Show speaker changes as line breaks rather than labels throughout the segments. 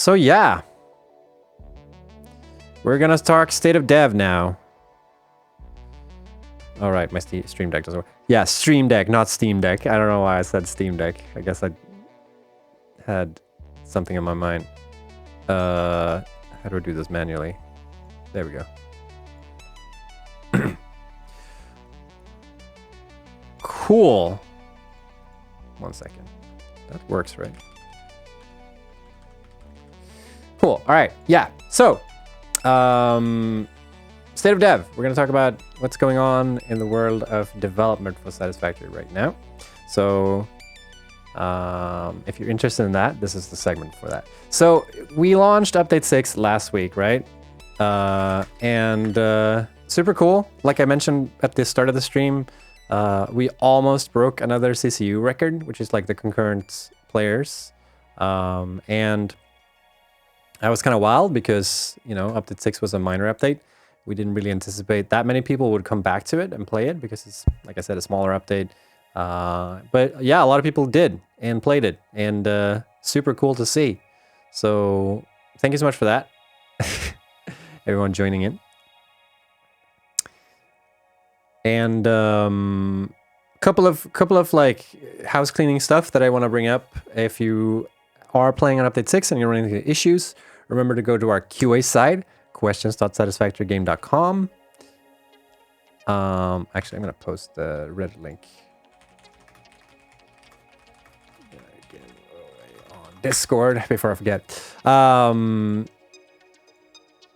So yeah, we're gonna talk state of dev now. All right, my Stream Deck doesn't work. Yeah, Stream Deck, not Steam Deck. I don't know why I said Steam Deck. I guess I had something in my mind. How do I do this manually? There we go. Cool. 1 second. That works, right? Cool. All right. Yeah. So, state of dev. We're going to talk about what's going on in the world of development for Satisfactory right now. So, if you're interested in that, this is the segment for that. So, we launched Update 6 last week, right? And super cool. Like I mentioned at the start of the stream, we almost broke another CCU record, which is like the concurrent players. And that was kind of wild because, you know, Update 6 was a minor update. We didn't really anticipate that many people would come back to it and play it because it's, like I said, a smaller update. But yeah, a lot of people did and played it, and super cool to see. So thank you so much for that. Everyone joining in. And couple of like house cleaning stuff that I want to bring up. If you are playing on Update 6 and you're running into issues, remember to go to our QA site, questions.satisfactorygame.com. Actually, I'm going to post the Reddit link on Discord before I forget.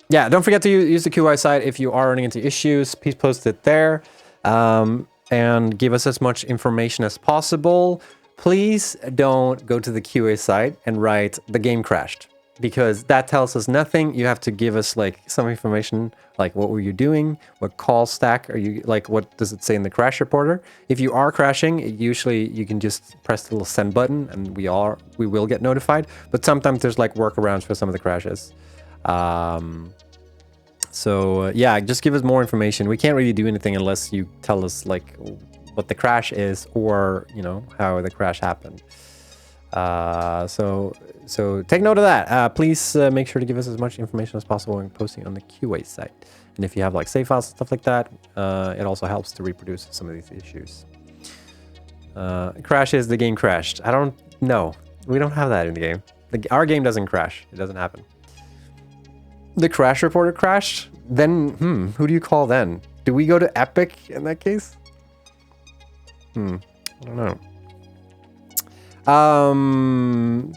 Yeah, don't forget to use the QA site if you are running into issues. Please post it there, and give us as much information as possible. Please don't go to the QA site and write "the game crashed," because that tells us nothing. You have to give us like some information, like what were you doing, what call stack are you, like what does it say in the crash reporter. If you are crashing, usually you can just press the little send button and we will get notified. But sometimes there's like workarounds for some of the crashes. So yeah, just give us more information. We can't really do anything unless you tell us like what the crash is, or you know how the crash happened. So take note of that. Please make sure to give us as much information as possible when posting on the QA site. And if you have like save files and stuff like that, it also helps to reproduce some of these issues. Crash is the game crashed. I don't know. We don't have that in the game. Our game doesn't crash. It doesn't happen. The crash reporter crashed? Then, who do you call then? Do we go to Epic in that case? I don't know.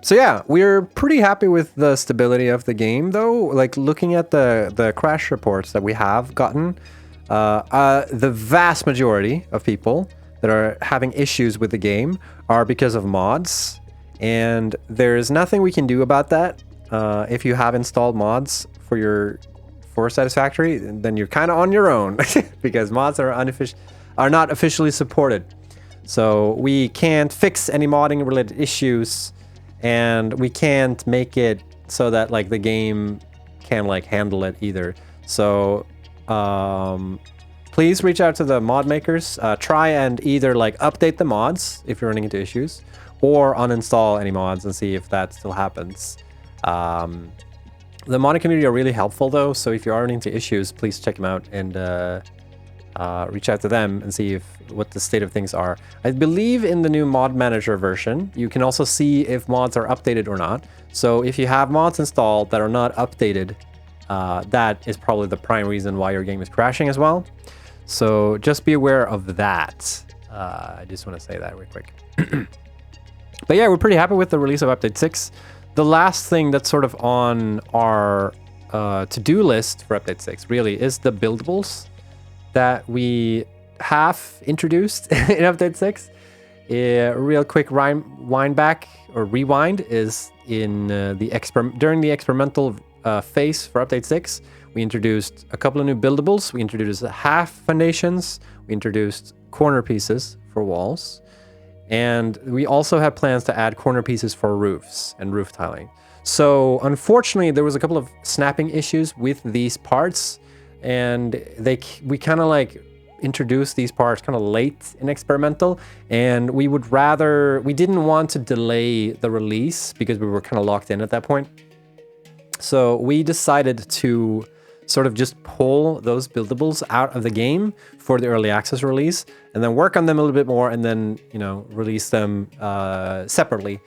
So yeah, we're pretty happy with the stability of the game though. Like looking at the crash reports that we have gotten, the vast majority of people that are having issues with the game are because of mods, and there's nothing we can do about that. If you have installed mods for Satisfactory, then you're kind of on your own because mods are not officially supported. So we can't fix any modding related issues, and we can't make it so that like the game can like handle it either. So please reach out to the mod makers. Try and either like update the mods if you're running into issues, or uninstall any mods and see if that still happens. The modding community are really helpful though, so if you are running into issues, please check them out and reach out to them and see what the state of things are. I believe in the new mod manager version, you can also see if mods are updated or not. So if you have mods installed that are not updated, that is probably the prime reason why your game is crashing as well. So just be aware of that. I just want to say that real quick. But yeah, we're pretty happy with the release of Update 6. The last thing that's sort of on our to-do list for Update 6 really is the buildables that we have introduced in Update 6. Real quick rewind is in during the experimental phase for Update 6. We introduced a couple of new buildables. We introduced half foundations. We introduced corner pieces for walls. And we also have plans to add corner pieces for roofs and roof tiling. So unfortunately, there was a couple of snapping issues with these parts, and we kind of like introduced these parts kind of late in experimental, and we didn't want to delay the release because we were kind of locked in at that point. So we decided to sort of just pull those buildables out of the game for the early access release, and then work on them a little bit more, and then, you know, release them separately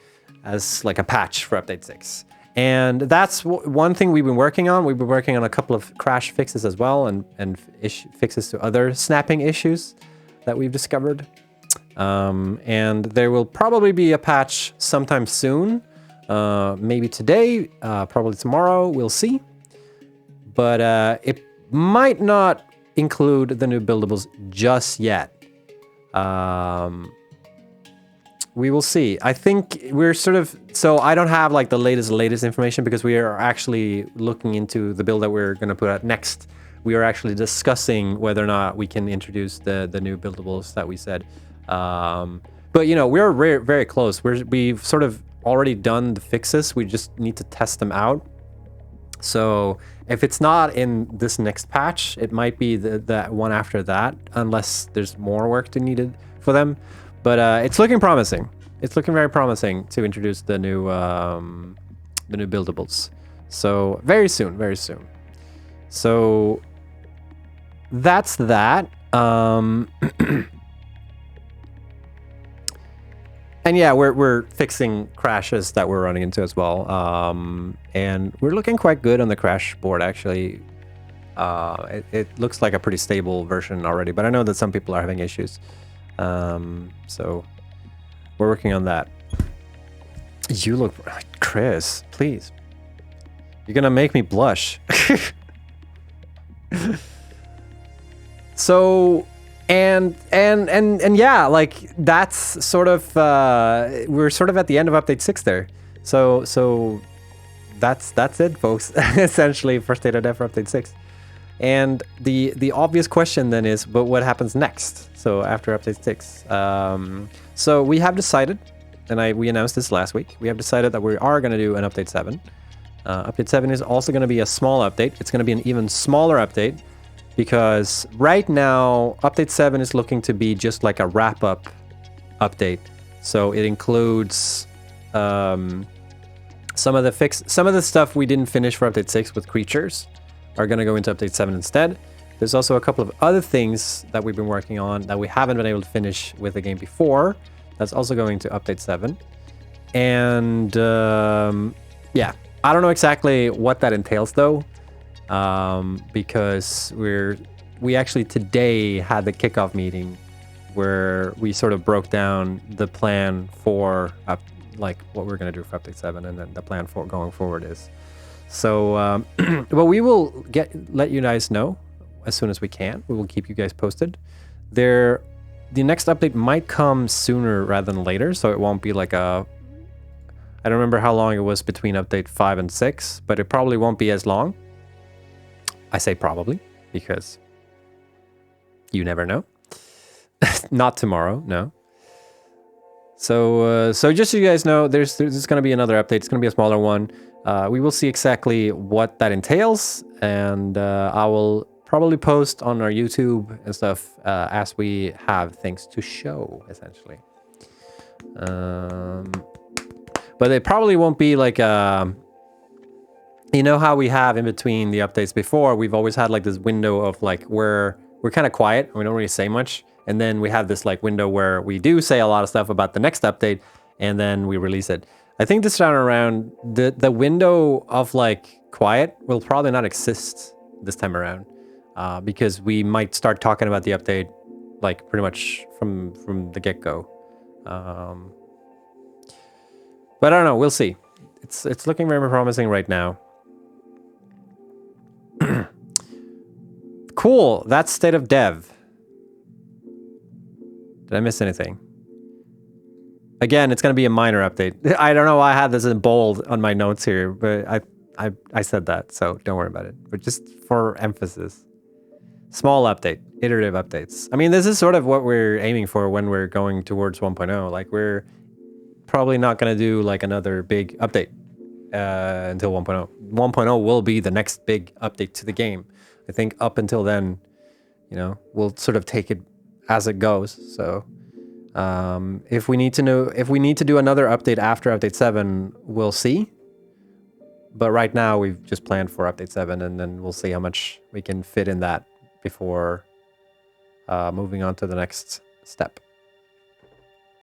as like a patch for update 6. And that's one thing we've been working on. We've been working on a couple of crash fixes as well, and fixes to other snapping issues that we've discovered. And there will probably be a patch sometime soon. Maybe today, probably tomorrow, we'll see. But it might not include the new buildables just yet. We will see. I think we're sort of... So I don't have like the latest information, because we are actually looking into the build that we're going to put out next. We are actually discussing whether or not we can introduce the new buildables that we said. But, you know, we're very, very close. We've sort of already done the fixes. We just need to test them out. So if it's not in this next patch, it might be the one after that, unless there's more work needed for them. But it's looking promising. It's looking very promising to introduce the new buildables. So very soon, very soon. So that's that. And yeah, we're fixing crashes that we're running into as well. And we're looking quite good on the crash board, actually. It looks like a pretty stable version already, but I know that some people are having issues. So we're working on that. You look... Chris, please. You're gonna make me blush. So... And yeah, like that's sort of we're sort of at the end of update 6 there. So that's it, folks. Essentially for State of Dev for update 6. And the obvious question then is, but what happens next? So after update 6. So we have decided, and we announced this last week, we have decided that we are going to do an update 7. Update 7 is also going to be a small update. It's going to be an even smaller update, because right now, update 7 is looking to be just like a wrap-up update. So it includes some of the stuff we didn't finish for update 6 with creatures are going to go into update 7 instead. There's also a couple of other things that we've been working on that we haven't been able to finish with the game before. That's also going to update 7. And yeah, I don't know exactly what that entails though. Because we actually today had the kickoff meeting where we sort of broke down the plan for like what we're going to do for update 7, and then the plan for going forward is. So well, we will let you guys know as soon as we can. We will keep you guys posted. The next update might come sooner rather than later, so it won't be like I don't remember how long it was between update 5 and 6, but it probably won't be as long. I say probably, because you never know. Not tomorrow, no. So just so you guys know, there's going to be another update. It's going to be a smaller one. We will see exactly what that entails, and I will probably post on our YouTube and stuff as we have things to show, essentially. But it probably won't be like you know how we have in between the updates before, we've always had like this window of like where we're kind of quiet and we don't really say much. And then we have this like window where we do say a lot of stuff about the next update, and then we release it. I think this time around, the window of like quiet will probably not exist this time around, because we might start talking about the update like pretty much from the get-go. But I don't know, we'll see. It's looking very promising right now. Cool, that's State of Dev. Did I miss anything? Again, it's going to be a minor update. I don't know why I had this in bold on my notes here, but I said that, so don't worry about it. But just for emphasis. Small update, iterative updates. I mean, this is sort of what we're aiming for when we're going towards 1.0. Like, we're probably not going to do like another big update until 1.0. 1.0 will be the next big update to the game. I think up until then, you know, we'll sort of take it as it goes. So if we need to do another update after update 7, we'll see. But right now we've just planned for update 7, and then we'll see how much we can fit in that before moving on to the next step.